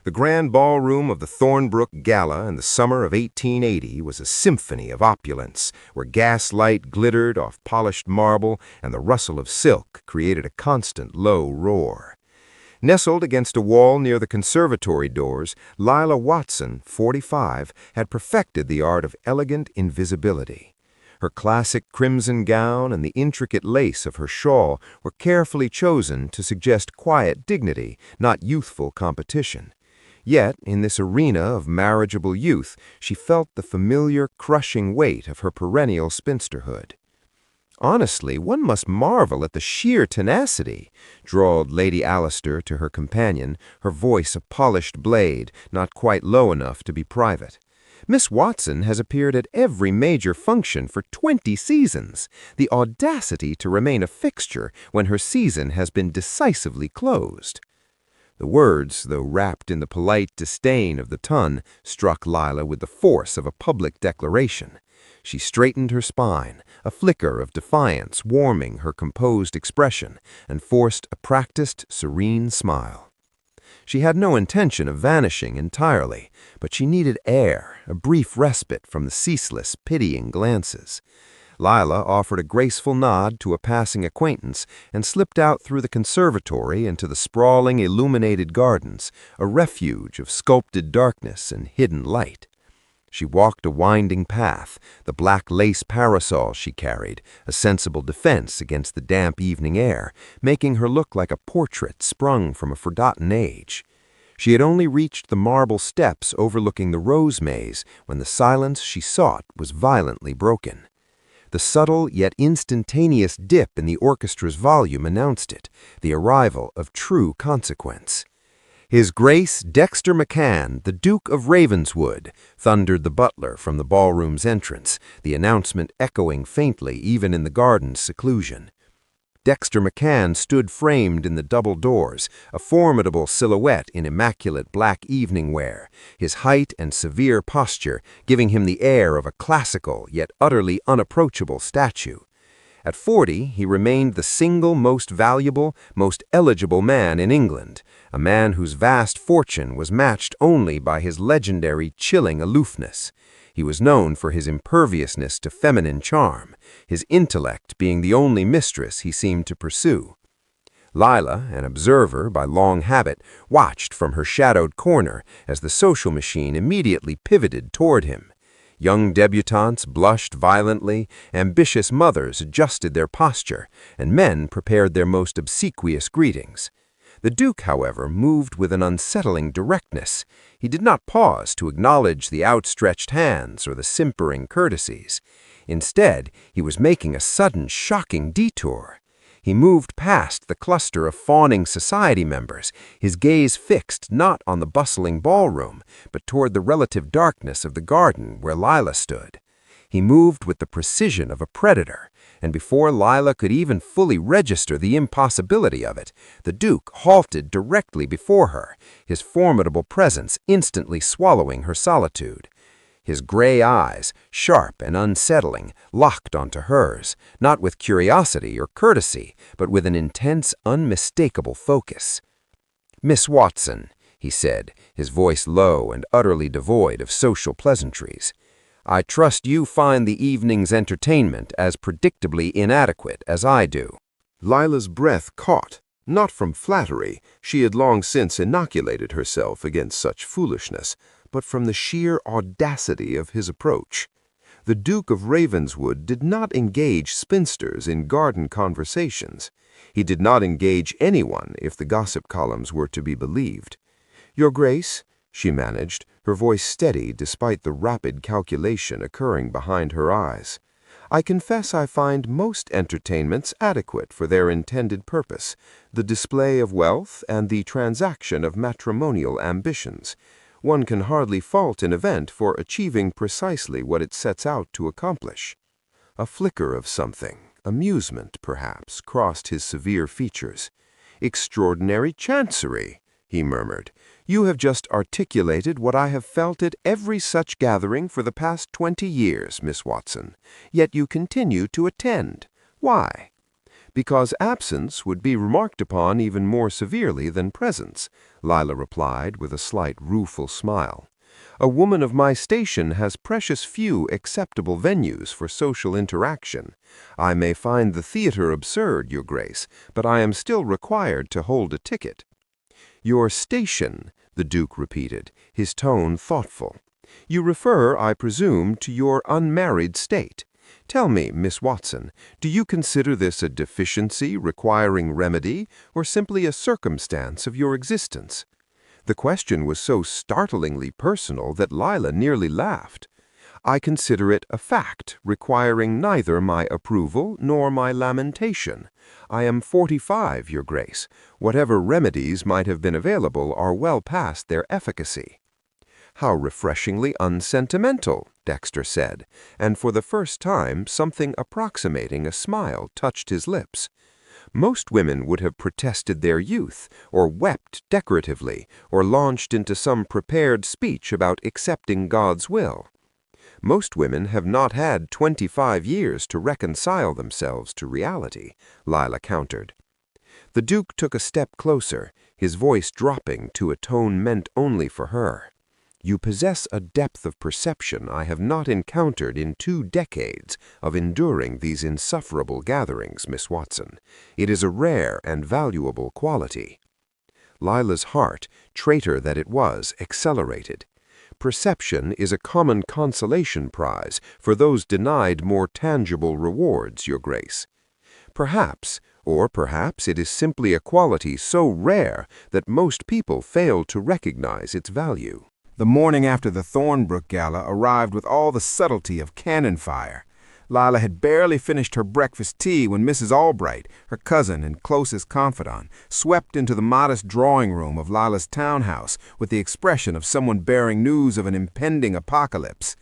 The grand ballroom of the Thornbrook Gala in the summer of 1880 was a symphony of opulence, where gaslight glittered off polished marble and the rustle of silk created a constant low roar. Nestled against a wall near the conservatory doors, Lila Watson, 45, had perfected the art of elegant invisibility. Her classic crimson gown and the intricate lace of her shawl were carefully chosen to suggest quiet dignity, not youthful competition. Yet, in this arena of marriageable youth, she felt the familiar, crushing weight of her perennial spinsterhood. "Honestly, one must marvel at the sheer tenacity," drawled Lady Alistair to her companion, her voice a polished blade, not quite low enough to be private. "Miss Watson has appeared at every major function for 20 seasons. The audacity to remain a fixture when her season has been decisively closed." The words, though wrapped in the polite disdain of the ton, struck Lila with the force of a public declaration. She straightened her spine, a flicker of defiance warming her composed expression, and forced a practiced, serene smile. She had no intention of vanishing entirely, but she needed air, a brief respite from the ceaseless, pitying glances. Lila offered a graceful nod to a passing acquaintance and slipped out through the conservatory into the sprawling, illuminated gardens, a refuge of sculpted darkness and hidden light. She walked a winding path, the black lace parasol she carried, a sensible defense against the damp evening air, making her look like a portrait sprung from a forgotten age. She had only reached the marble steps overlooking the rose maze when the silence she sought was violently broken. The subtle yet instantaneous dip in the orchestra's volume announced it, the arrival of true consequence. "His Grace Dexter McCann, the Duke of Ravenswood," thundered the butler from the ballroom's entrance, the announcement echoing faintly even in the garden's seclusion. Dexter McCann stood framed in the double doors, a formidable silhouette in immaculate black evening wear, his height and severe posture giving him the air of a classical yet utterly unapproachable statue. At 40, he remained the single most valuable, most eligible man in England, a man whose vast fortune was matched only by his legendary chilling aloofness. He was known for his imperviousness to feminine charm, his intellect being the only mistress he seemed to pursue. Lila, an observer by long habit, watched from her shadowed corner as the social machine immediately pivoted toward him. Young debutantes blushed violently, ambitious mothers adjusted their posture, and men prepared their most obsequious greetings. The Duke, however, moved with an unsettling directness. He did not pause to acknowledge the outstretched hands or the simpering courtesies. Instead, he was making a sudden, shocking detour. He moved past the cluster of fawning society members, his gaze fixed not on the bustling ballroom, but toward the relative darkness of the garden where Lila stood. He moved with the precision of a predator, and before Lila could even fully register the impossibility of it, the Duke halted directly before her, his formidable presence instantly swallowing her solitude. His gray eyes, sharp and unsettling, locked onto hers, not with curiosity or courtesy, but with an intense, unmistakable focus. "Miss Watson," he said, his voice low and utterly devoid of social pleasantries, "I trust you find the evening's entertainment as predictably inadequate as I do." Lila's breath caught, not from flattery, she had long since inoculated herself against such foolishness, but from the sheer audacity of his approach. The Duke of Ravenswood did not engage spinsters in garden conversations. He did not engage anyone, if the gossip columns were to be believed. "Your Grace," she managed, her voice steady despite the rapid calculation occurring behind her eyes, "I confess I find most entertainments adequate for their intended purpose, the display of wealth and the transaction of matrimonial ambitions. One can hardly fault an event for achieving precisely what it sets out to accomplish." A flicker of something, amusement perhaps, crossed his severe features. "Extraordinary chancery," he murmured. "You have just articulated what I have felt at every such gathering for the past 20 years, Miss Watson. Yet you continue to attend. Why?" "Because absence would be remarked upon even more severely than presence," Lila replied with a slight rueful smile. "A woman of my station has precious few acceptable venues for social interaction. I may find the theater absurd, Your Grace, but I am still required to hold a ticket." "Your station," the Duke repeated, his tone thoughtful. "You refer, I presume, to your unmarried state. Tell me, Miss Watson, do you consider this a deficiency requiring remedy, or simply a circumstance of your existence?" The question was so startlingly personal that Lila nearly laughed. "I consider it a fact requiring neither my approval nor my lamentation. I am 45, Your Grace. Whatever remedies might have been available are well past their efficacy." "How refreshingly unsentimental," Dexter said, and for the first time something approximating a smile touched his lips. "Most women would have protested their youth, or wept decoratively, or launched into some prepared speech about accepting God's will. Most women have not had 25 years to reconcile themselves to reality," Lila countered. The Duke took a step closer, his voice dropping to a tone meant only for her. "You possess a depth of perception I have not encountered in 2 decades of enduring these insufferable gatherings, Miss Watson. It is a rare and valuable quality." Lila's heart, traitor that it was, accelerated. Perception is a common consolation prize for those denied more tangible rewards, Your Grace. Perhaps it is simply a quality so rare that most people fail to recognize its value. The morning after the Thornbrook Gala arrived with all the subtlety of cannon fire. Lila had barely finished her breakfast tea when Mrs. Albright, her cousin and closest confidant, swept into the modest drawing room of Lila's townhouse with the expression of someone bearing news of an impending apocalypse.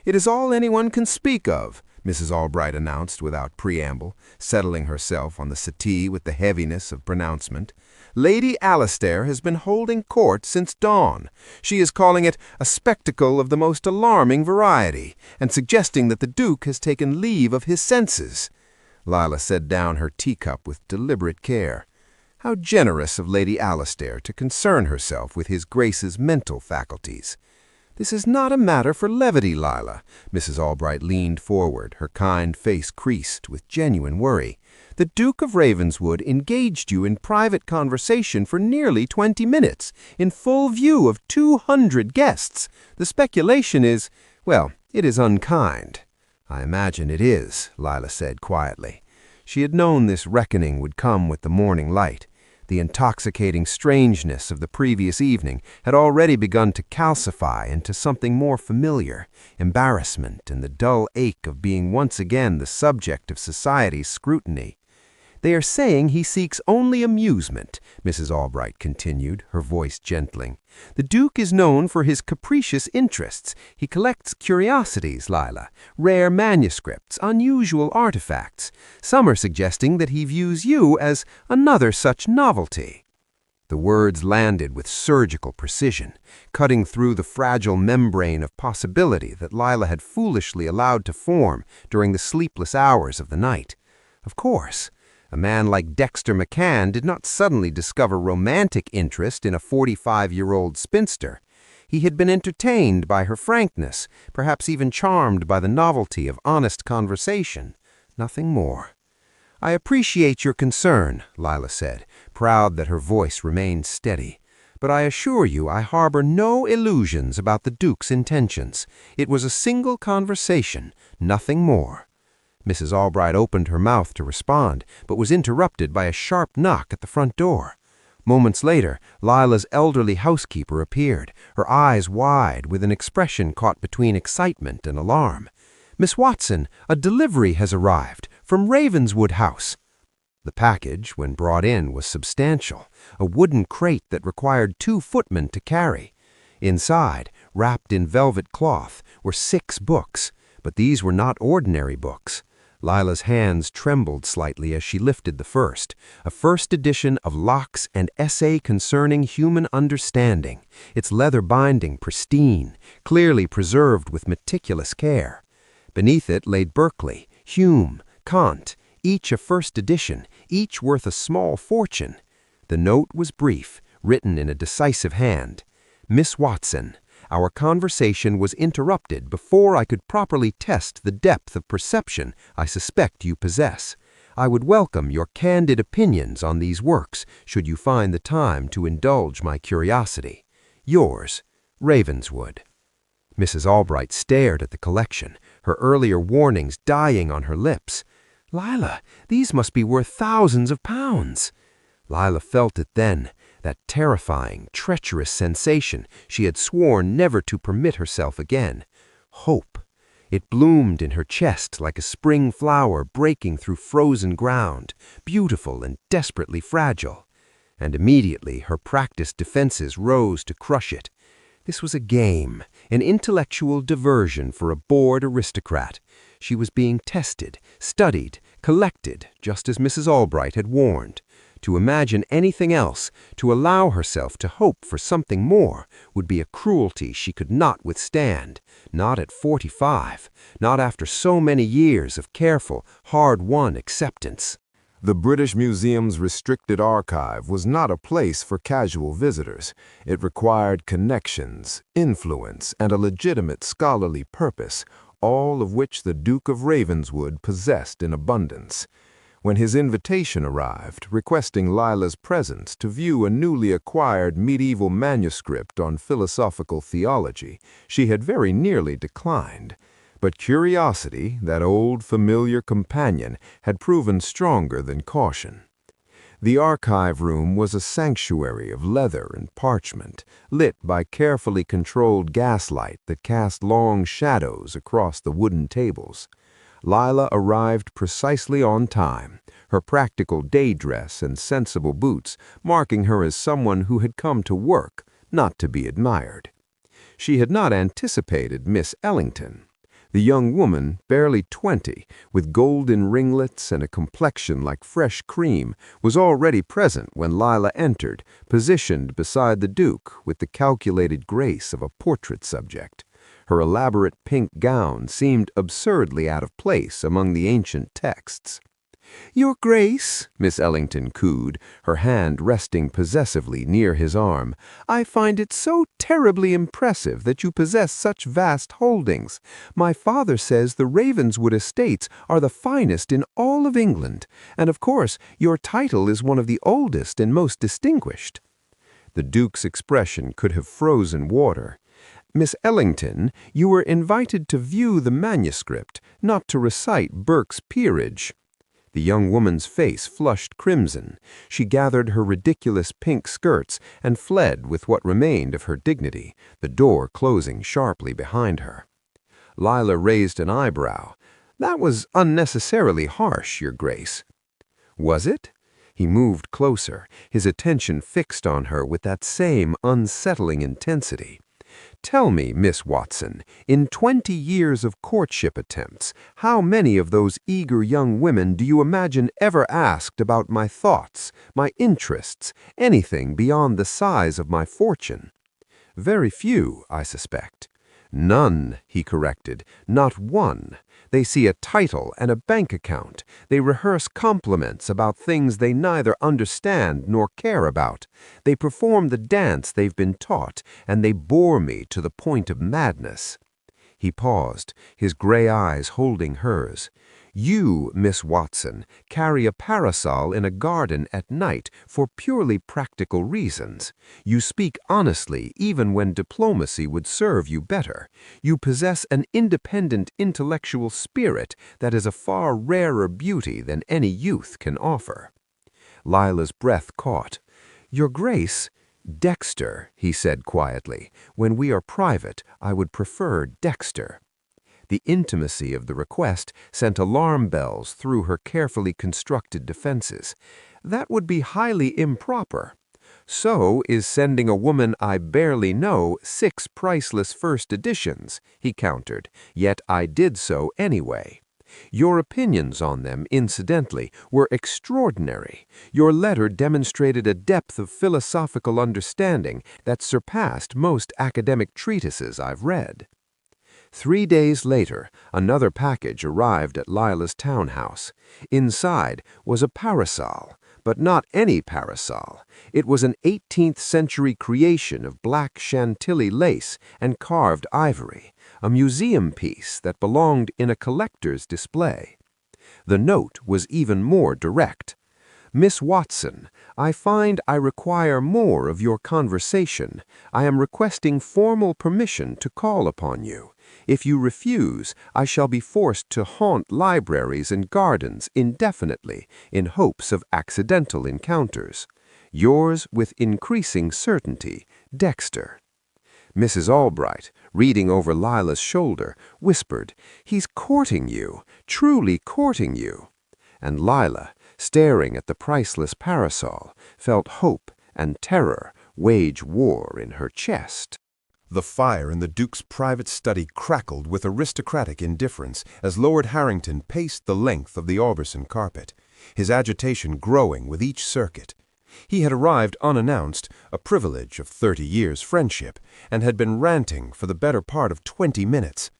"It is all anyone can speak of," Mrs. Albright announced without preamble, settling herself on the settee with the heaviness of pronouncement. "Lady Alistair has been holding court since dawn. She is calling it a spectacle of the most alarming variety, and suggesting that the Duke has taken leave of his senses." Lila set down her teacup with deliberate care. How generous of Lady Alistair to concern herself with his Grace's mental faculties. "This is not a matter for levity, Lila." Mrs. Albright leaned forward, her kind face creased with genuine worry. "The Duke of Ravenswood engaged you in private conversation for nearly 20 minutes, in full view of 200 guests. The speculation is, well, it is unkind." "I imagine it is," Lila said quietly. She had known this reckoning would come with the morning light. The intoxicating strangeness of the previous evening had already begun to calcify into something more familiar, embarrassment and the dull ache of being once again the subject of society's scrutiny. "They are saying he seeks only amusement," Mrs. Albright continued, her voice gentling. "The Duke is known for his capricious interests. He collects curiosities, Lila, rare manuscripts, unusual artifacts. Some are suggesting that he views you as another such novelty." The words landed with surgical precision, cutting through the fragile membrane of possibility that Lila had foolishly allowed to form during the sleepless hours of the night. Of course, a man like Dexter McCann did not suddenly discover romantic interest in a 45-year-old spinster. He had been entertained by her frankness, perhaps even charmed by the novelty of honest conversation. Nothing more. "I appreciate your concern," Lila said, proud that her voice remained steady. "But I assure you I harbor no illusions about the Duke's intentions. It was a single conversation, nothing more." Mrs. Albright opened her mouth to respond, but was interrupted by a sharp knock at the front door. Moments later, Lila's elderly housekeeper appeared, her eyes wide with an expression caught between excitement and alarm. "Miss Watson, a delivery has arrived from Ravenswood House." The package, when brought in, was substantial, a wooden crate that required 2 footmen to carry. Inside, wrapped in velvet cloth, were 6 books, but these were not ordinary books. Lila's hands trembled slightly as she lifted the first, a first edition of Locke's An Essay Concerning Human Understanding, its leather binding pristine, clearly preserved with meticulous care. Beneath it lay Berkeley, Hume, Kant, each a first edition, each worth a small fortune. The note was brief, written in a decisive hand. Miss Watson, our conversation was interrupted before I could properly test the depth of perception I suspect you possess. I would welcome your candid opinions on these works should you find the time to indulge my curiosity. Yours, Ravenswood. Mrs. Albright stared at the collection, her earlier warnings dying on her lips. Lila, these must be worth thousands of pounds. Lila felt it then, that terrifying, treacherous sensation she had sworn never to permit herself again. Hope. It bloomed in her chest like a spring flower breaking through frozen ground, beautiful and desperately fragile. And immediately her practiced defenses rose to crush it. This was a game, an intellectual diversion for a bored aristocrat. She was being tested, studied, collected, just as Mrs. Albright had warned. To imagine anything else, to allow herself to hope for something more, would be a cruelty she could not withstand. Not at 45, not after so many years of careful, hard-won acceptance. The British Museum's restricted archive was not a place for casual visitors. It required connections, influence, and a legitimate scholarly purpose, all of which the Duke of Ravenswood possessed in abundance. When his invitation arrived, requesting Lila's presence to view a newly acquired medieval manuscript on philosophical theology, she had very nearly declined. But curiosity, that old familiar companion, had proven stronger than caution. The archive room was a sanctuary of leather and parchment, lit by carefully controlled gaslight that cast long shadows across the wooden tables. Lila arrived precisely on time, her practical day dress and sensible boots marking her as someone who had come to work, not to be admired. She had not anticipated Miss Ellington. The young woman, barely 20, with golden ringlets and a complexion like fresh cream, was already present when Lila entered, positioned beside the Duke with the calculated grace of a portrait subject. Her elaborate pink gown seemed absurdly out of place among the ancient texts. "Your Grace," Miss Ellington cooed, her hand resting possessively near his arm, "I find it so terribly impressive that you possess such vast holdings. My father says the Ravenswood estates are the finest in all of England, and of course your title is one of the oldest and most distinguished." The Duke's expression could have frozen water. "Miss Ellington, you were invited to view the manuscript, not to recite Burke's peerage." The young woman's face flushed crimson. She gathered her ridiculous pink skirts and fled with what remained of her dignity, the door closing sharply behind her. Lila raised an eyebrow. "That was unnecessarily harsh, Your Grace." "Was it?" He moved closer, his attention fixed on her with that same unsettling intensity. "Tell me, Miss Watson, in 20 years of courtship attempts, how many of those eager young women do you imagine ever asked about my thoughts, my interests, anything beyond the size of my fortune?" "Very few, I suspect." "None," he corrected, "not one. They see a title and a bank account. They rehearse compliments about things they neither understand nor care about. They perform the dance they've been taught, and they bore me to the point of madness." He paused, his gray eyes holding hers. "You, Miss Watson, carry a parasol in a garden at night for purely practical reasons. You speak honestly even when diplomacy would serve you better. You possess an independent intellectual spirit that is a far rarer beauty than any youth can offer." Lila's breath caught. "Your Grace—" "Dexter," he said quietly. "When we are private, I would prefer Dexter." The intimacy of the request sent alarm bells through her carefully constructed defenses. "That would be highly improper." "So is sending a woman I barely know 6 priceless first editions," he countered, "yet I did so anyway. Your opinions on them, incidentally, were extraordinary. Your letter demonstrated a depth of philosophical understanding that surpassed most academic treatises I've read." 3 days later, another package arrived at Lila's townhouse. Inside was a parasol, but not any parasol. It was an 18th-century creation of black Chantilly lace and carved ivory, a museum piece that belonged in a collector's display. The note was even more direct. Miss Watson, I find I require more of your conversation. I am requesting formal permission to call upon you. If you refuse, I shall be forced to haunt libraries and gardens indefinitely in hopes of accidental encounters. Yours with increasing certainty, Dexter. Mrs. Albright, reading over Lila's shoulder, whispered, "He's courting you, truly courting you." And Lila, staring at the priceless parasol, felt hope and terror wage war in her chest. The fire in the Duke's private study crackled with aristocratic indifference as Lord Harrington paced the length of the Alberson carpet, his agitation growing with each circuit. He had arrived unannounced, a privilege of 30 years' friendship, and had been ranting for the better part of 20 minutes.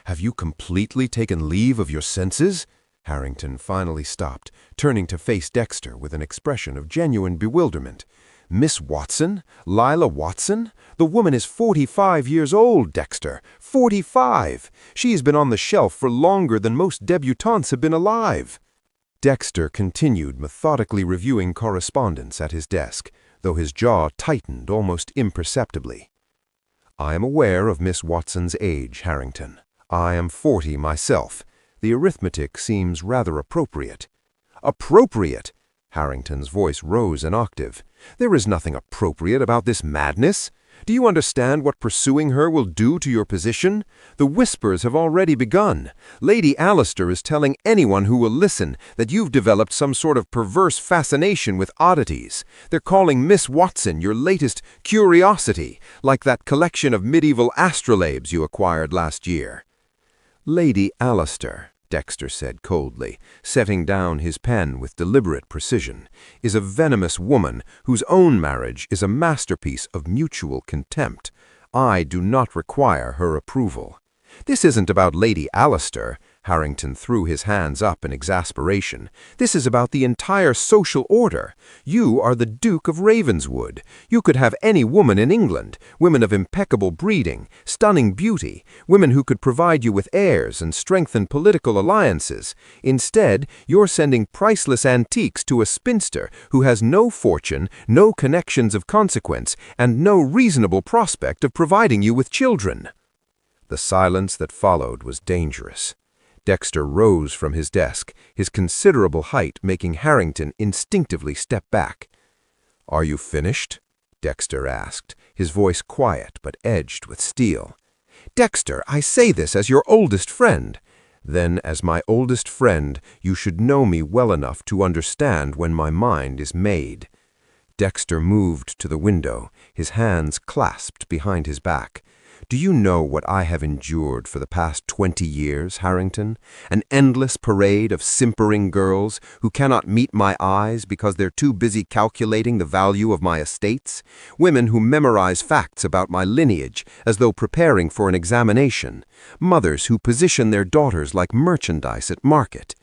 "Have you completely taken leave of your senses?" Harrington finally stopped, turning to face Dexter with an expression of genuine bewilderment. "Miss Watson? Lila Watson? The woman is 45 years old, Dexter. 45! She has been on the shelf for longer than most debutantes have been alive." Dexter continued methodically reviewing correspondence at his desk, though his jaw tightened almost imperceptibly. "I am aware of Miss Watson's age, Harrington. I am 40 myself. The arithmetic seems rather appropriate." "Appropriate!" Harrington's voice rose an octave. "There is nothing appropriate about this madness. Do you understand what pursuing her will do to your position? The whispers have already begun. Lady Allister is telling anyone who will listen that you've developed some sort of perverse fascination with oddities. They're calling Miss Watson your latest curiosity, like that collection of medieval astrolabes you acquired last year." "Lady Allister," Dexter said coldly, setting down his pen with deliberate precision, "is a venomous woman whose own marriage is a masterpiece of mutual contempt. I do not require her approval." "This isn't about Lady Allister." Harrington threw his hands up in exasperation. "This is about the entire social order. You are the Duke of Ravenswood. You could have any woman in England, women of impeccable breeding, stunning beauty, women who could provide you with heirs and strengthen political alliances. Instead, you're sending priceless antiques to a spinster who has no fortune, no connections of consequence, and no reasonable prospect of providing you with children." The silence that followed was dangerous. Dexter rose from his desk, his considerable height making Harrington instinctively step back. "Are you finished?" Dexter asked, his voice quiet but edged with steel. "Dexter, I say this as your oldest friend." "Then, as my oldest friend, you should know me well enough to understand when my mind is made." Dexter moved to the window, his hands clasped behind his back. "Do you know what I have endured for the past 20 years, Harrington? An endless parade of simpering girls who cannot meet my eyes because they're too busy calculating the value of my estates. Women who memorize facts about my lineage as though preparing for an examination. Mothers who position their daughters like merchandise at market."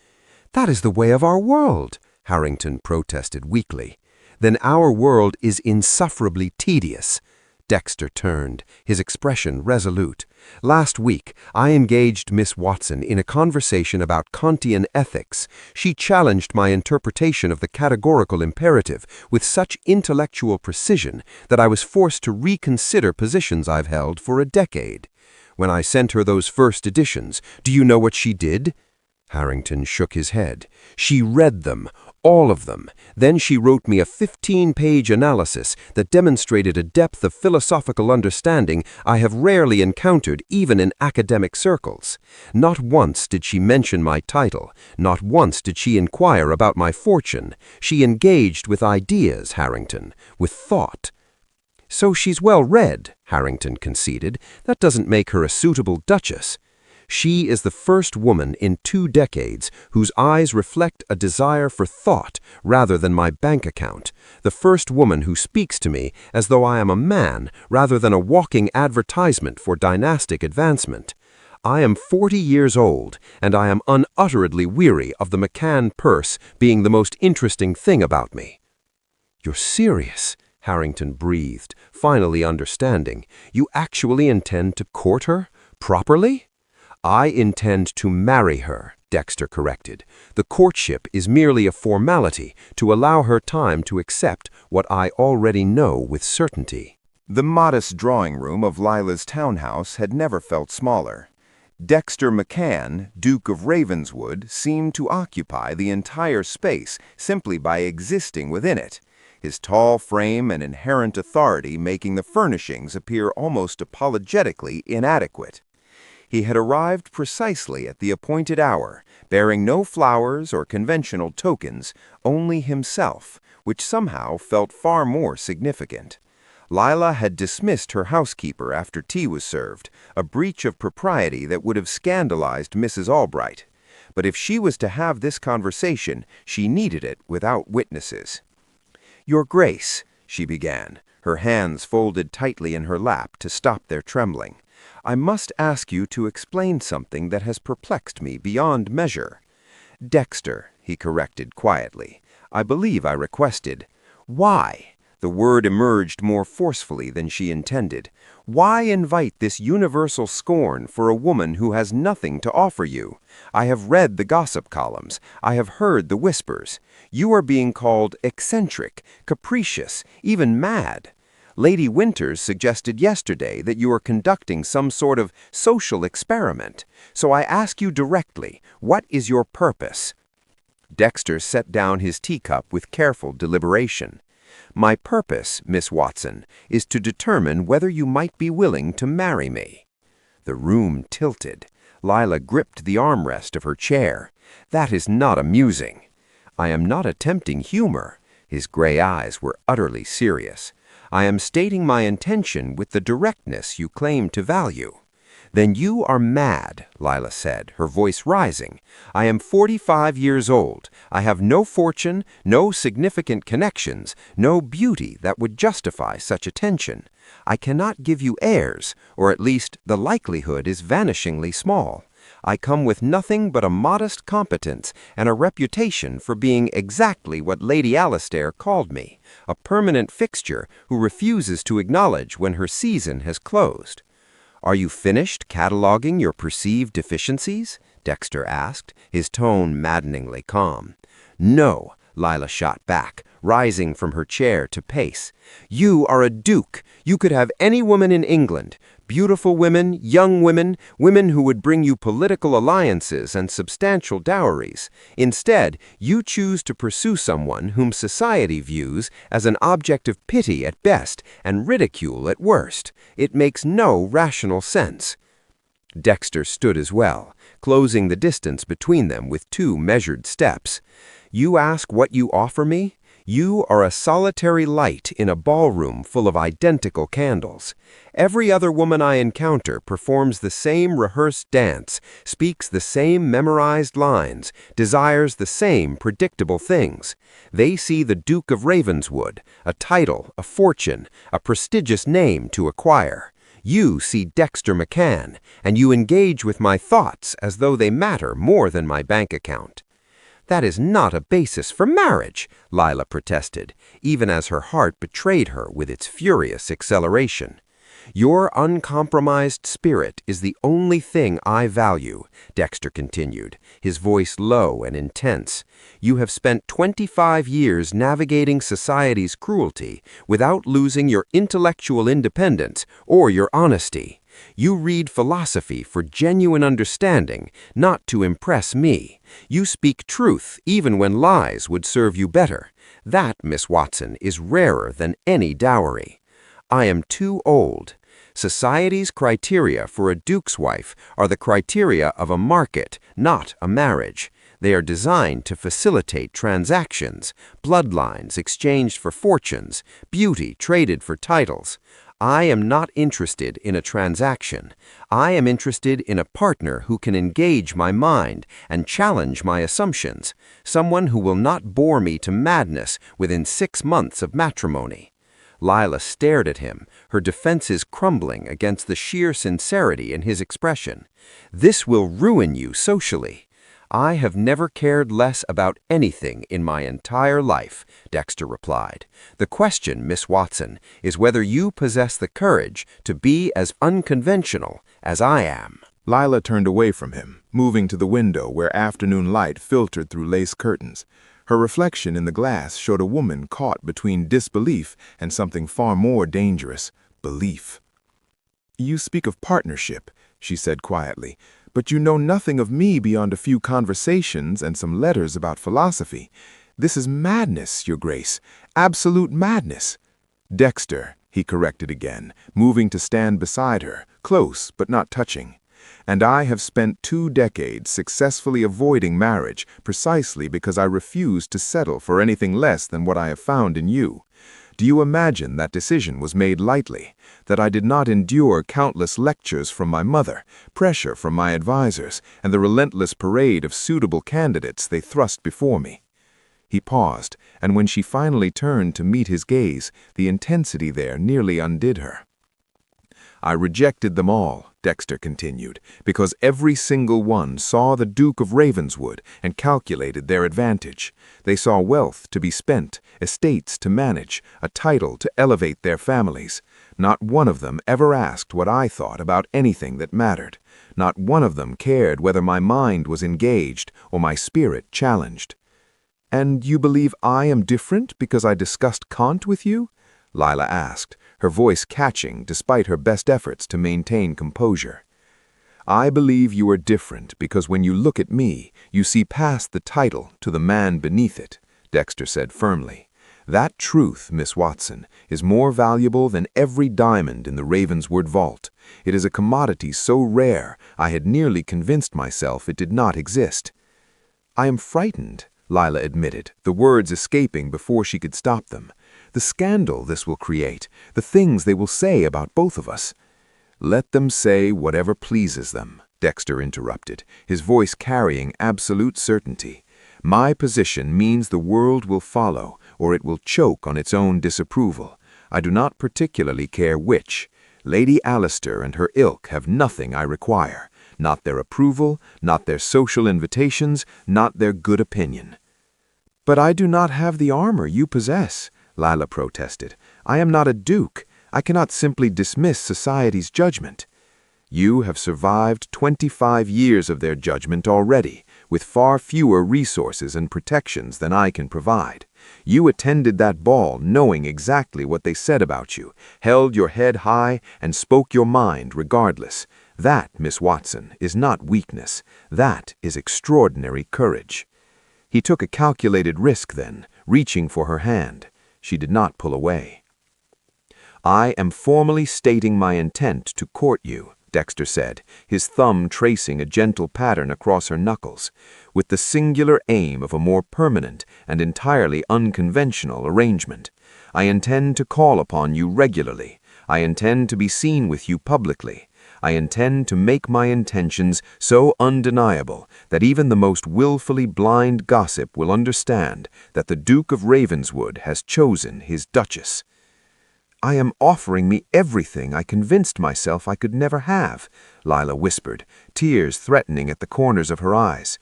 "That is the way of our world," Harrington protested weakly. "Then our world is insufferably tedious." Dexter turned, his expression resolute. "Last week, I engaged Miss Watson in a conversation about Kantian ethics. She challenged my interpretation of the categorical imperative with such intellectual precision that I was forced to reconsider positions I've held for a decade. When I sent her those first editions, do you know what she did?" Harrington shook his head. "She read them, all of them. Then she wrote me a 15-page analysis that demonstrated a depth of philosophical understanding I have rarely encountered even in academic circles. Not once did she mention my title. Not once did she inquire about my fortune. She engaged with ideas, Harrington, with thought." "So she's well read," Harrington conceded. "That doesn't make her a suitable duchess." "She is the first woman in 2 decades whose eyes reflect a desire for thought rather than my bank account. The first woman who speaks to me as though I am a man rather than a walking advertisement for dynastic advancement. I am 40 years old, and I am unutterably weary of the McCann purse being the most interesting thing about me." "You're serious," Harrington breathed, finally understanding. "You actually intend to court her? Properly?" "I intend to marry her," Dexter corrected. "The courtship is merely a formality to allow her time to accept what I already know with certainty." The modest drawing room of Lila's townhouse had never felt smaller. Dexter McCann, Duke of Ravenswood, seemed to occupy the entire space simply by existing within it, his tall frame and inherent authority making the furnishings appear almost apologetically inadequate. He had arrived precisely at the appointed hour, bearing no flowers or conventional tokens, only himself, which somehow felt far more significant. Lila had dismissed her housekeeper after tea was served, a breach of propriety that would have scandalized Mrs. Albright. But if she was to have this conversation, she needed it without witnesses. "Your Grace," she began, her hands folded tightly in her lap to stop their trembling, "I must ask you to explain something that has perplexed me beyond measure." "Dexter," he corrected quietly. "I believe I requested." "Why?" The word emerged more forcefully than she intended. "Why invite this universal scorn for a woman who has nothing to offer you? I have read the gossip columns. I have heard the whispers. You are being called eccentric, capricious, even mad. Lady Winters suggested yesterday that you are conducting some sort of social experiment. So I ask you directly, what is your purpose?" Dexter set down his teacup with careful deliberation. "My purpose, Miss Watson, is to determine whether you might be willing to marry me." The room tilted. Lila gripped the armrest of her chair. "That is not amusing." "I am not attempting humor." His gray eyes were utterly serious. "I am stating my intention with the directness you claim to value." "Then you are mad," Lila said, her voice rising. "I am 45 years old. I have no fortune, no significant connections, no beauty that would justify such attention. I cannot give you heirs, or at least the likelihood is vanishingly small. I come with nothing but a modest competence and a reputation for being exactly what Lady Alistair called me, a permanent fixture who refuses to acknowledge when her season has closed." "Are you finished cataloging your perceived deficiencies?" Dexter asked, his tone maddeningly calm. "No," Lila shot back, rising from her chair to pace. "You are a duke. You could have any woman in England. Beautiful women, young women, women who would bring you political alliances and substantial dowries. Instead, you choose to pursue someone whom society views as an object of pity at best and ridicule at worst. It makes no rational sense." Dexter stood as well, closing the distance between them with 2 measured steps. "You ask what you offer me? You are a solitary light in a ballroom full of identical candles. Every other woman I encounter performs the same rehearsed dance, speaks the same memorized lines, desires the same predictable things. They see the Duke of Ravenswood, a title, a fortune, a prestigious name to acquire. You see Dexter McCann, and you engage with my thoughts as though they matter more than my bank account." "That is not a basis for marriage," Lila protested, even as her heart betrayed her with its furious acceleration. "Your uncompromised spirit is the only thing I value," Dexter continued, his voice low and intense. "You have spent 25 years navigating society's cruelty without losing your intellectual independence or your honesty. You read philosophy for genuine understanding, not to impress me. You speak truth even when lies would serve you better. That, Miss Watson, is rarer than any dowry. I am too old. Society's criteria for a duke's wife are the criteria of a market, not a marriage. They are designed to facilitate transactions, bloodlines exchanged for fortunes, beauty traded for titles. I am not interested in a transaction. I am interested in a partner who can engage my mind and challenge my assumptions, someone who will not bore me to madness within 6 months of matrimony." Lila stared at him, her defenses crumbling against the sheer sincerity in his expression. "This will ruin you socially." "I have never cared less about anything in my entire life," Dexter replied. "The question, Miss Watson, is whether you possess the courage to be as unconventional as I am." Lila turned away from him, moving to the window where afternoon light filtered through lace curtains. Her reflection in the glass showed a woman caught between disbelief and something far more dangerous, belief. "You speak of partnership," she said quietly, "but you know nothing of me beyond a few conversations and some letters about philosophy. This is madness, Your Grace, absolute madness." "Dexter," he corrected again, moving to stand beside her, close but not touching. "And I have spent 2 decades successfully avoiding marriage precisely because I refused to settle for anything less than what I have found in you. Do you imagine that decision was made lightly, that I did not endure countless lectures from my mother, pressure from my advisors, and the relentless parade of suitable candidates they thrust before me?" He paused, and when she finally turned to meet his gaze, the intensity there nearly undid her. "I rejected them all," Dexter continued, "because every single one saw the Duke of Ravenswood and calculated their advantage. They saw wealth to be spent, estates to manage, a title to elevate their families. Not one of them ever asked what I thought about anything that mattered. Not one of them cared whether my mind was engaged or my spirit challenged." "And you believe I am different because I discussed Kant with you?" Lila asked, her voice catching despite her best efforts to maintain composure. "I believe you are different because when you look at me, you see past the title to the man beneath it," Dexter said firmly. "That truth, Miss Watson, is more valuable than every diamond in the Ravenswood vault. It is a commodity so rare I had nearly convinced myself it did not exist." "I am frightened," Lila admitted, the words escaping before she could stop them. "The scandal this will create, the things they will say about both of us." "Let them say whatever pleases them," Dexter interrupted, his voice carrying absolute certainty. "My position means the world will follow, or it will choke on its own disapproval. I do not particularly care which. Lady Alistair and her ilk have nothing I require. Not their approval, not their social invitations, not their good opinion." "But I do not have the armor you possess," Lila protested. "I am not a duke. I cannot simply dismiss society's judgment." "You have survived 25 years of their judgment already, with far fewer resources and protections than I can provide. You attended that ball knowing exactly what they said about you, held your head high, and spoke your mind regardless. That, Miss Watson, is not weakness. That is extraordinary courage." He took a calculated risk then, reaching for her hand. She did not pull away. "I am formally stating my intent to court you," Dexter said, his thumb tracing a gentle pattern across her knuckles, "with the singular aim of a more permanent and entirely unconventional arrangement. I intend to call upon you regularly. I intend to be seen with you publicly. I intend to make my intentions so undeniable that even the most willfully blind gossip will understand that the Duke of Ravenswood has chosen his Duchess." "I am offering me everything I convinced myself I could never have," Lila whispered, tears threatening at the corners of her eyes.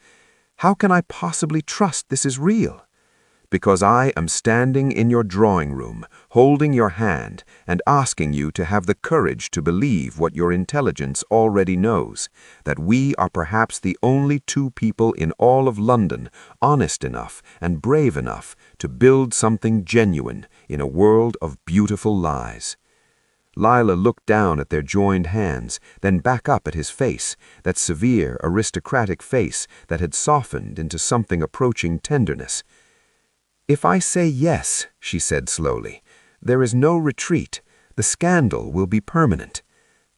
"How can I possibly trust this is real?" "Because I am standing in your drawing room, holding your hand, and asking you to have the courage to believe what your intelligence already knows, that we are perhaps the only 2 people in all of London honest enough and brave enough to build something genuine in a world of beautiful lies." Lila looked down at their joined hands, then back up at his face, that severe, aristocratic face that had softened into something approaching tenderness. "If I say yes," she said slowly, "there is no retreat. The scandal will be permanent."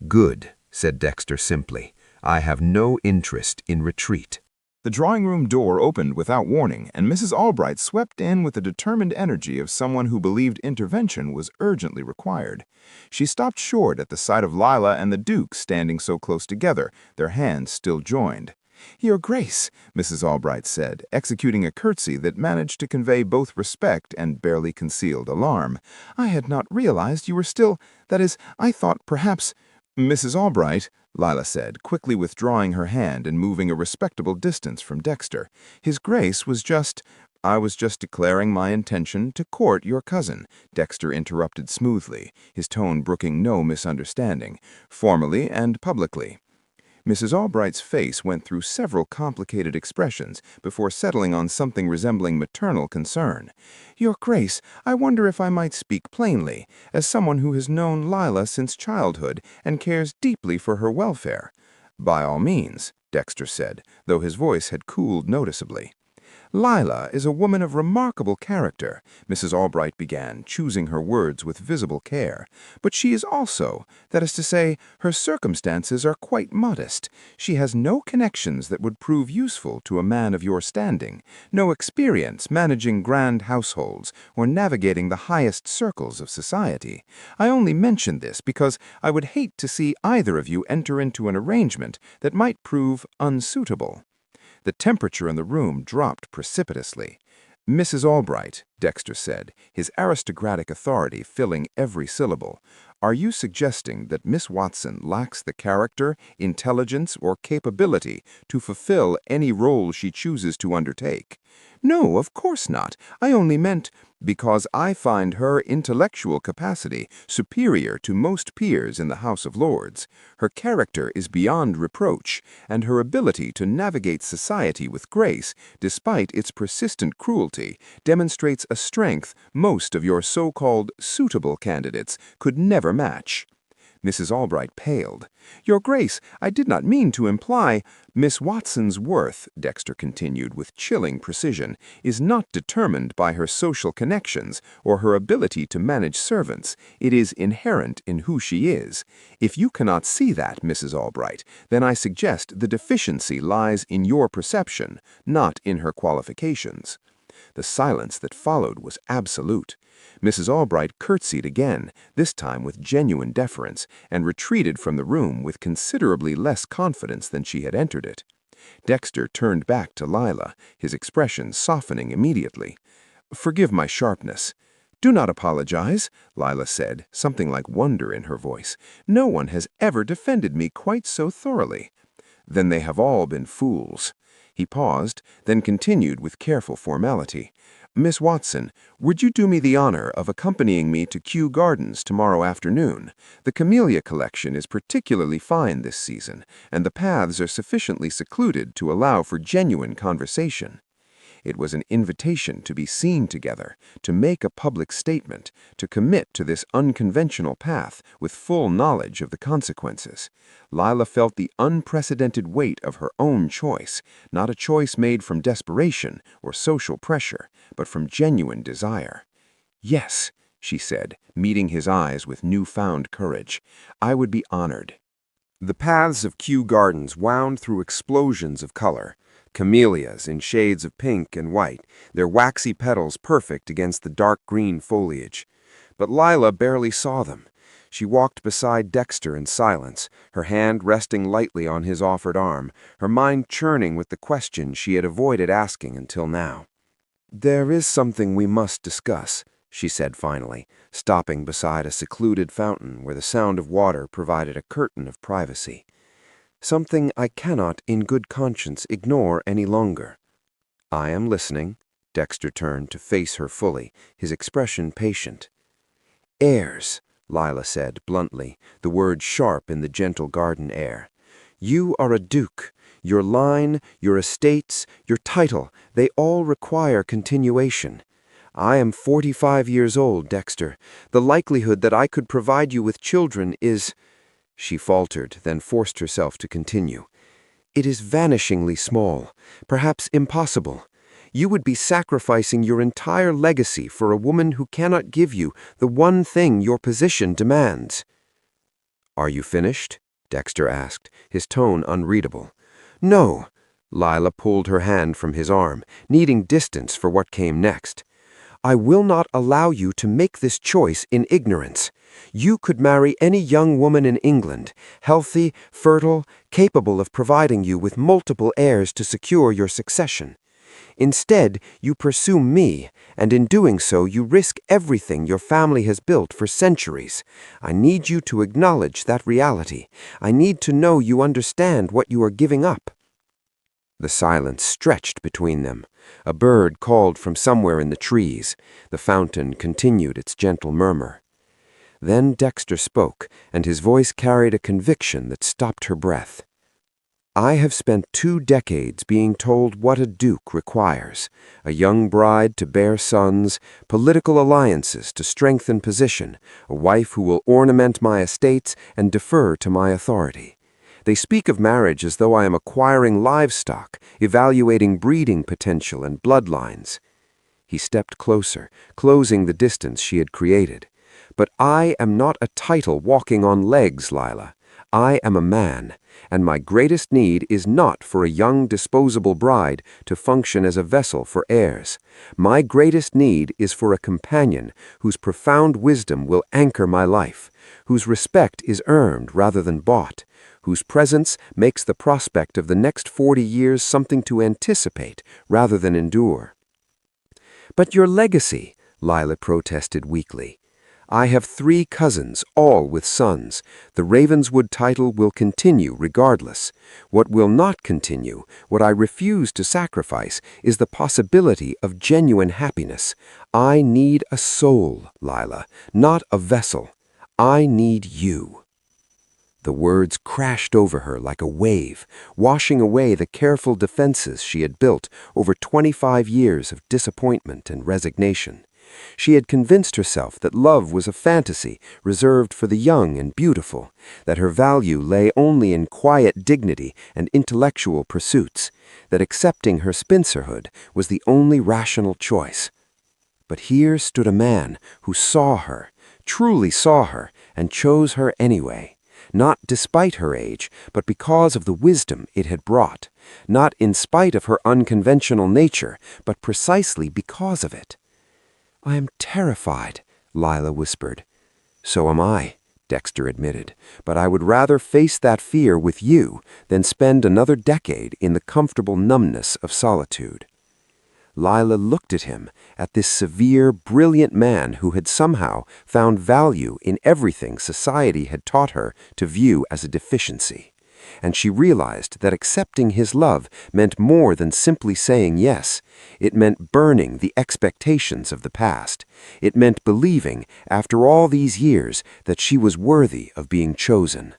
"Good," said Dexter simply. "I have no interest in retreat." The drawing-room door opened without warning, and Mrs. Albright swept in with the determined energy of someone who believed intervention was urgently required. She stopped short at the sight of Lila and the Duke standing so close together, their hands still joined. "Your Grace," Mrs. Albright said, executing a curtsy that managed to convey both respect and barely concealed alarm. "I had not realized you were still—that is, I thought perhaps—" "Mrs. Albright," Lila said, quickly withdrawing her hand and moving a respectable distance from Dexter. "His Grace was just—" "I was just declaring my intention to court your cousin," Dexter interrupted smoothly, his tone brooking no misunderstanding, "formally and publicly." Mrs. Albright's face went through several complicated expressions before settling on something resembling maternal concern. "Your Grace, I wonder if I might speak plainly, as someone who has known Lila since childhood and cares deeply for her welfare." "By all means," Dexter said, though his voice had cooled noticeably. "Lila is a woman of remarkable character," Mrs. Albright began, choosing her words with visible care. "But she is also, that is to say, her circumstances are quite modest. She has no connections that would prove useful to a man of your standing, no experience managing grand households or navigating the highest circles of society. I only mention this because I would hate to see either of you enter into an arrangement that might prove unsuitable." The temperature in the room dropped precipitously. "Mrs. Albright," Dexter said, his aristocratic authority filling every syllable, "are you suggesting that Miss Watson lacks the character, intelligence, or capability to fulfill any role she chooses to undertake?" "No, of course not. I only meant—" "Because I find her intellectual capacity superior to most peers in the House of Lords. Her character is beyond reproach, and her ability to navigate society with grace, despite its persistent cruelty, demonstrates a strength most of your so-called suitable candidates could never match." Mrs. Albright paled. "Your Grace, I did not mean to imply—" "Miss Watson's worth," Dexter continued with chilling precision, "is not determined by her social connections or her ability to manage servants. It is inherent in who she is. If you cannot see that, Mrs. Albright, then I suggest the deficiency lies in your perception, not in her qualifications." The silence that followed was absolute. Mrs. Albright curtsied again, this time with genuine deference, and retreated from the room with considerably less confidence than she had entered it. Dexter turned back to Lila, his expression softening immediately. "Forgive my sharpness." "Do not apologize," Lila said, something like wonder in her voice. "No one has ever defended me quite so thoroughly." "Then they have all been fools." He paused, then continued with careful formality. "Miss Watson, would you do me the honor of accompanying me to Kew Gardens tomorrow afternoon? The camellia collection is particularly fine this season, and the paths are sufficiently secluded to allow for genuine conversation." It was an invitation to be seen together, to make a public statement, to commit to this unconventional path with full knowledge of the consequences. Lila felt the unprecedented weight of her own choice, not a choice made from desperation or social pressure, but from genuine desire. "Yes," she said, meeting his eyes with newfound courage, "I would be honored." The paths of Kew Gardens wound through explosions of color. Camellias in shades of pink and white, their waxy petals perfect against the dark green foliage. But Lila barely saw them. She walked beside Dexter in silence, her hand resting lightly on his offered arm, her mind churning with the question she had avoided asking until now. "There is something we must discuss," she said finally, stopping beside a secluded fountain where the sound of water provided a curtain of privacy. "Something I cannot, in good conscience, ignore any longer." "I am listening." Dexter turned to face her fully, his expression patient. "Heirs," Lila said bluntly, the word sharp in the gentle garden air. "You are a duke. Your line, your estates, your title, they all require continuation. I am 45 years old, Dexter. The likelihood that I could provide you with children is—" She faltered, then forced herself to continue. "It is vanishingly small, perhaps impossible. You would be sacrificing your entire legacy for a woman who cannot give you the one thing your position demands." "Are you finished?" Dexter asked, his tone unreadable. "No." Lila pulled her hand from his arm, needing distance for what came next. I will not allow you to make this choice in ignorance. You could marry any young woman in England, healthy, fertile, capable of providing you with multiple heirs to secure your succession. Instead, you pursue me, and in doing so you risk everything your family has built for centuries. I need you to acknowledge that reality. I need to know you understand what you are giving up." The silence stretched between them. A bird called from somewhere in the trees. The fountain continued its gentle murmur. Then Dexter spoke, and his voice carried a conviction that stopped her breath. "I have spent 2 decades being told what a duke requires: a young bride to bear sons, political alliances to strengthen position, a wife who will ornament my estates and defer to my authority. They speak of marriage as though I am acquiring livestock, evaluating breeding potential and bloodlines." He stepped closer, closing the distance she had created. "But I am not a title walking on legs, Lila. I am a man, and my greatest need is not for a young disposable bride to function as a vessel for heirs. My greatest need is for a companion whose profound wisdom will anchor my life, whose respect is earned rather than bought, whose presence makes the prospect of the next 40 years something to anticipate rather than endure." "But your legacy," Lila protested weakly. "I have 3 cousins, all with sons. The Ravenswood title will continue regardless. What will not continue, what I refuse to sacrifice, is the possibility of genuine happiness. I need a soul, Lila, not a vessel. I need you." The words crashed over her like a wave, washing away the careful defenses she had built over 25 years of disappointment and resignation. She had convinced herself that love was a fantasy reserved for the young and beautiful, that her value lay only in quiet dignity and intellectual pursuits, that accepting her spinsterhood was the only rational choice. But here stood a man who saw her, truly saw her, and chose her anyway. Not despite her age, but because of the wisdom it had brought. Not in spite of her unconventional nature, but precisely because of it. "I am terrified," Lila whispered. "So am I," Dexter admitted, "but I would rather face that fear with you than spend another decade in the comfortable numbness of solitude." Lila looked at him, at this severe, brilliant man who had somehow found value in everything society had taught her to view as a deficiency. And she realized that accepting his love meant more than simply saying yes. It meant burning the expectations of the past. It meant believing, after all these years, that she was worthy of being chosen.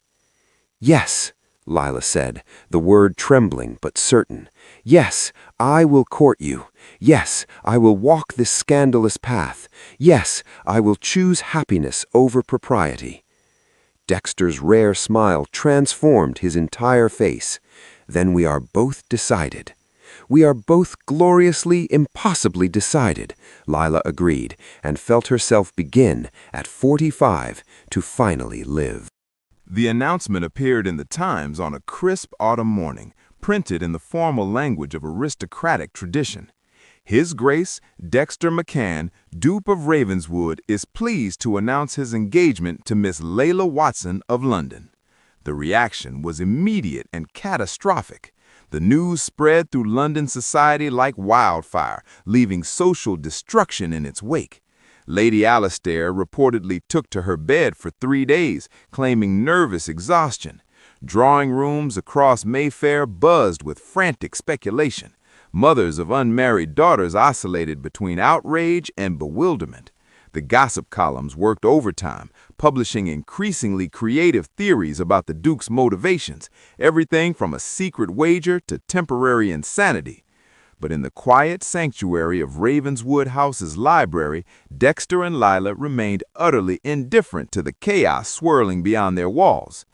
"Yes," Lila said, the word trembling but certain. "Yes, I will court you. Yes, I will walk this scandalous path. Yes, I will choose happiness over propriety." Dexter's rare smile transformed his entire face. "Then we are both decided." "We are both gloriously, impossibly decided," Lila agreed, and felt herself begin, at 45, to finally live. The announcement appeared in the Times on a crisp autumn morning, printed in the formal language of aristocratic tradition. His Grace, Dexter McCann, Duke of Ravenswood, is pleased to announce his engagement to Miss Layla Watson of London. The reaction was immediate and catastrophic. The news spread through London society like wildfire, leaving social destruction in its wake. Lady Alistair reportedly took to her bed for 3 days, claiming nervous exhaustion. Drawing rooms across Mayfair buzzed with frantic speculation. Mothers of unmarried daughters oscillated between outrage and bewilderment. The gossip columns worked overtime, publishing increasingly creative theories about the Duke's motivations, everything from a secret wager to temporary insanity. But in the quiet sanctuary of Ravenswood House's library, Dexter and Lila remained utterly indifferent to the chaos swirling beyond their walls.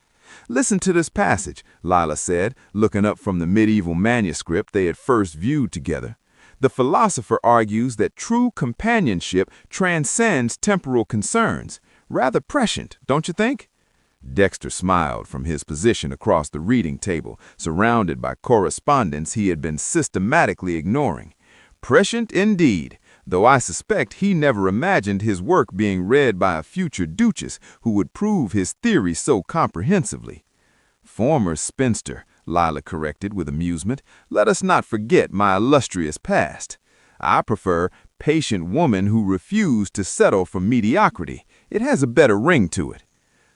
"Listen to this passage," Lila said, looking up from the medieval manuscript they had first viewed together. "The philosopher argues that true companionship transcends temporal concerns. Rather prescient, don't you think?" Dexter smiled from his position across the reading table, surrounded by correspondence he had been systematically ignoring. "Prescient indeed. though I suspect he never imagined his work being read by a future duchess who would prove his theory so comprehensively. Former spinster, Lila corrected with amusement, let us not forget my illustrious past. I prefer patient woman who refused to settle for mediocrity. It has a better ring to it.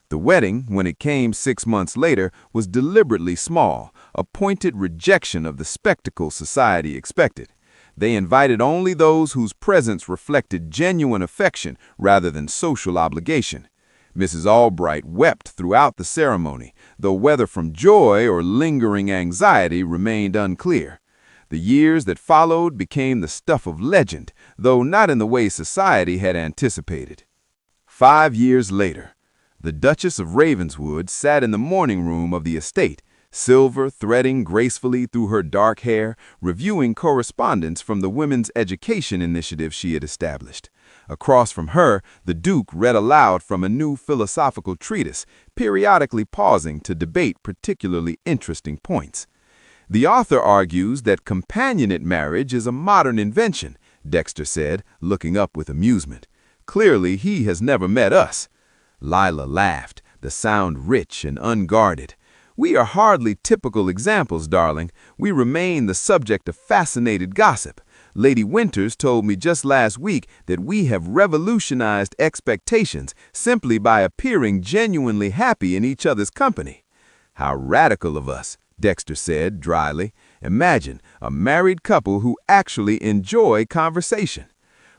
The wedding, when it came 6 months later, was deliberately small, a pointed rejection of the spectacle society expected. They invited only those whose presence reflected genuine affection rather than social obligation. Mrs. Albright wept throughout the ceremony, though whether from joy or lingering anxiety remained unclear. The years that followed became the stuff of legend, though not in the way society had anticipated. 5 years later, the Duchess of Ravenswood sat in the morning room of the estate, silver threading gracefully through her dark hair, reviewing correspondence from the women's education initiative she had established. Across from her, the Duke read aloud from a new philosophical treatise, periodically pausing to debate particularly interesting points. The author argues that companionate marriage is a modern invention, Dexter said, looking up with amusement. Clearly, he has never met us. Lila laughed, the sound rich and unguarded. We are hardly typical examples, darling. We remain the subject of fascinated gossip. Lady Winters told me just last week that we have revolutionized expectations simply by appearing genuinely happy in each other's company. How radical of us, Dexter said dryly. Imagine a married couple who actually enjoy conversation.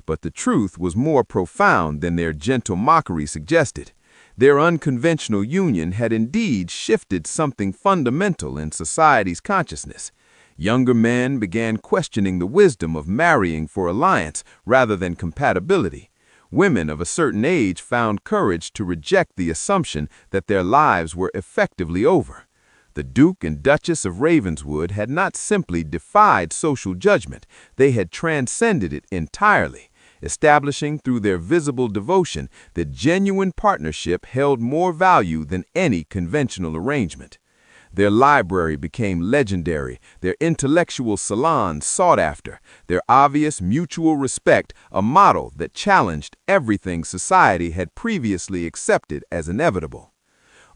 But the truth was more profound than their gentle mockery suggested. Their unconventional union had indeed shifted something fundamental in society's consciousness. Younger men began questioning the wisdom of marrying for alliance rather than compatibility. Women of a certain age found courage to reject the assumption that their lives were effectively over. The Duke and Duchess of Ravenswood had not simply defied social judgment, they had transcended it entirely, establishing through their visible devotion that genuine partnership held more value than any conventional arrangement. Their library became legendary, their intellectual salons sought after, their obvious mutual respect a model that challenged everything society had previously accepted as inevitable.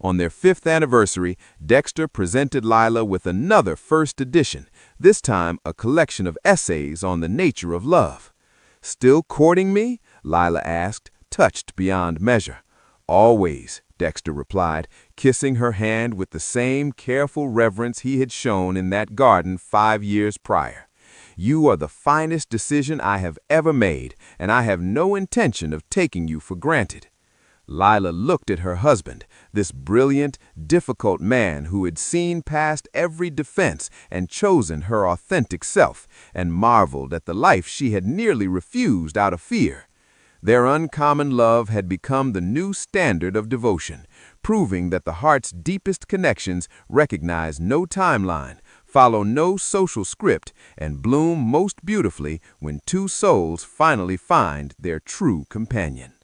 On their 5th anniversary, Dexter presented Lila with another first edition, this time a collection of essays on the nature of love. "Still courting me?" Lila asked, touched beyond measure. "Always," Dexter replied, kissing her hand with the same careful reverence he had shown in that garden 5 years prior. "You are the finest decision I have ever made, and I have no intention of taking you for granted." Lila looked at her husband, this brilliant, difficult man who had seen past every defense and chosen her authentic self, and marveled at the life she had nearly refused out of fear. Their uncommon love had become the new standard of devotion, proving that the heart's deepest connections recognize no timeline, follow no social script, and bloom most beautifully when two souls finally find their true companion.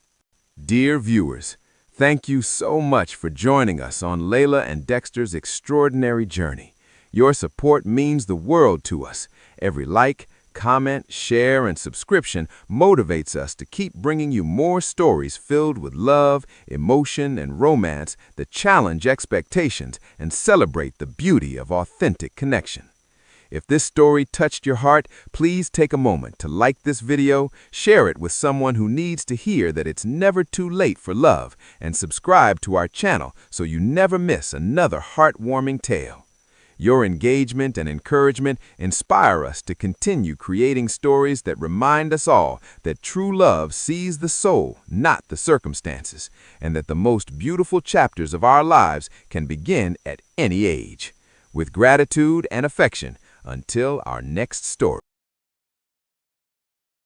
Dear viewers, thank you so much for joining us on Layla and Dexter's extraordinary journey. Your support means the world to us. Every like, comment, share, and subscription motivates us to keep bringing you more stories filled with love, emotion, and romance that challenge expectations and celebrate the beauty of authentic connection. If this story touched your heart, please take a moment to like this video, share it with someone who needs to hear that it's never too late for love, and subscribe to our channel so you never miss another heartwarming tale. Your engagement and encouragement inspire us to continue creating stories that remind us all that true love sees the soul, not the circumstances, and that the most beautiful chapters of our lives can begin at any age. With gratitude and affection, until our next story.